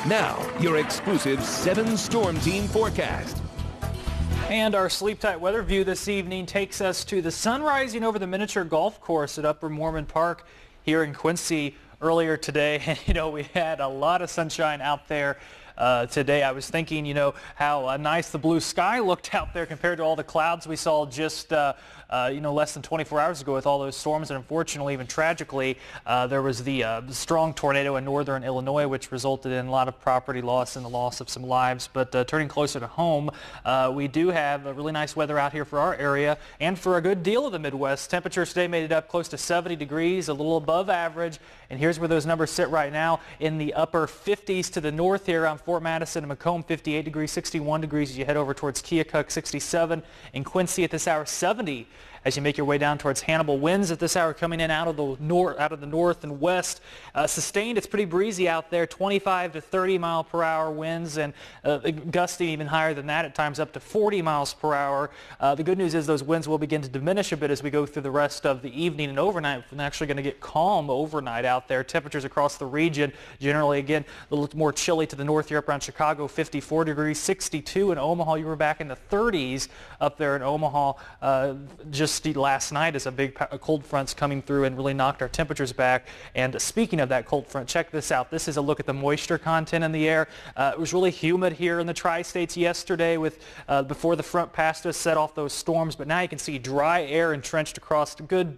Now, your exclusive 7-storm team forecast. And our sleep-tight weather view this evening takes us to the sun rising over the miniature golf course at Upper Mormon Park here in Quincy earlier today. And, we had a lot of sunshine out there today. I was thinking, how nice the blue sky looked out there compared to all the clouds we saw just, less than 24 hours ago with all those storms. And unfortunately, even tragically, there was the strong tornado in northern Illinois, which resulted in a lot of property loss and the loss of some lives. But turning closer to home, we do have really nice weather out here for our area and for a good deal of the Midwest. Temperatures today made it up close to 70 degrees, a little above average. And here's where those numbers sit right now in the upper 50s to the north here around Fort Madison and Macomb, 58 degrees, 61 degrees as you head over towards Keokuk, 67. In Quincy at this hour, 70. As you make your way down towards Hannibal, winds at this hour coming in out of the north and west. Sustained, it's pretty breezy out there, 25 to 30 mile per hour winds, and gusting even higher than that at times, up to 40 miles per hour. The good news is those winds will begin to diminish a bit as we go through the rest of the evening and overnight. We're actually going to get calm overnight out there. Temperatures across the region generally, again, a little more chilly to the north here up around Chicago, 54 degrees, 62 in Omaha. You were back in the 30s up there in Omaha just last night as a big cold front's coming through and really knocked our temperatures back. And speaking of that cold front, check this out. This is a look at the moisture content in the air. It was really humid here in the tri-states yesterday with before the front passed us, set off those storms. But now you can see dry air entrenched across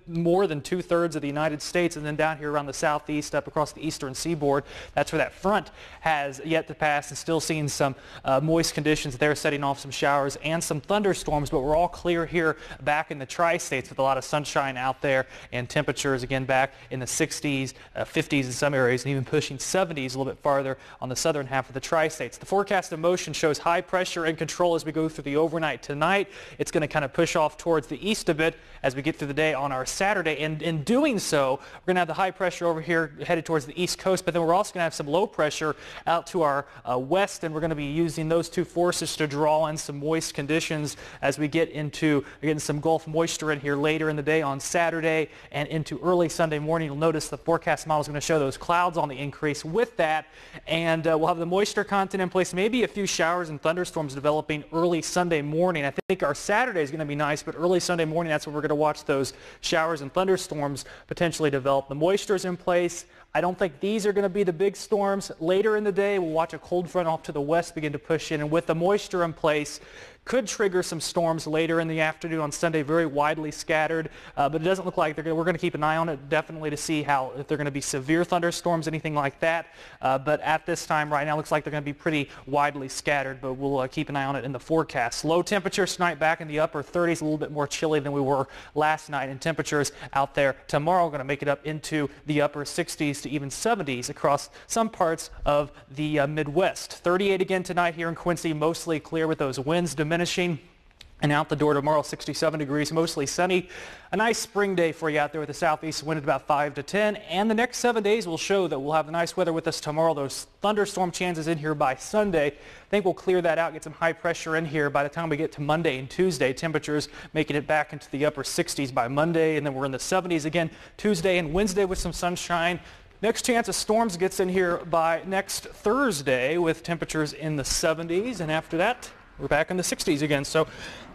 more than 2/3 of the United States, and then down here around the southeast up across the eastern seaboard. That's where that front has yet to pass, and still seeing some moist conditions there, setting off some showers and some thunderstorms. But we're all clear here back in the tri-states with a lot of sunshine out there, and temperatures again back in the 60s, 50s in some areas, and even pushing 70s a little bit farther on the southern half of the tri-states. The forecast of motion shows high pressure and control as we go through the overnight tonight. It's going to kind of push off towards the east a bit as we get through the day on our Saturday, and in doing so, we're going to have the high pressure over here headed towards the east coast, but then we're also going to have some low pressure out to our west, and we're going to be using those two forces to draw in some moist conditions as we get into, again, some Gulf moisture in here later in the day on Saturday and into early Sunday morning. You'll notice the forecast model is going to show those clouds on the increase with that, and we'll have the moisture content in place, maybe a few showers and thunderstorms developing early Sunday morning. I think our Saturday is going to be nice, but early Sunday morning, that's when we're going to watch those showers and thunderstorms potentially develop. The moisture is in place. I don't think these are going to be the big storms. Later in the day, we'll watch a cold front off to the west begin to push in, and with the moisture in place, could trigger some storms later in the afternoon on Sunday, very widely scattered, but it doesn't look like we're going to keep an eye on it definitely to see if they're going to be severe thunderstorms, anything like that. But at this time right now, it looks like they're going to be pretty widely scattered, but we'll keep an eye on it in the forecast. Low temperatures tonight back in the upper 30s, a little bit more chilly than we were last night, and temperatures out there tomorrow are going to make it up into the upper 60s to even 70s across some parts of the Midwest. 38 again tonight here in Quincy, mostly clear with those winds diminishing. And out the door tomorrow, 67 degrees, mostly sunny. A nice spring day for you out there with the southeast wind at about 5 to 10. And the next 7 days will show that we'll have the nice weather with us tomorrow. Those thunderstorm chances in here by Sunday. I think we'll clear that out, get some high pressure in here by the time we get to Monday and Tuesday. Temperatures making it back into the upper 60s by Monday, and then we're in the 70s again Tuesday and Wednesday with some sunshine. Next chance of storms gets in here by next Thursday with temperatures in the 70s, and after that, we're back in the 60s again. So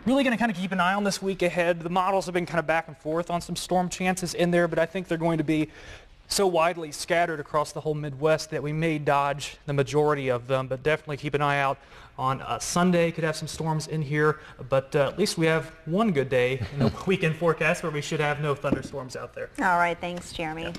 really going to kind of keep an eye on this week ahead. The models have been kind of back and forth on some storm chances in there, but I think they're going to be so widely scattered across the whole Midwest that we may dodge the majority of them. But definitely keep an eye out on Sunday. Could have some storms in here, but at least we have one good day in the weekend forecast where we should have no thunderstorms out there. All right, thanks, Jeremy. Yeah.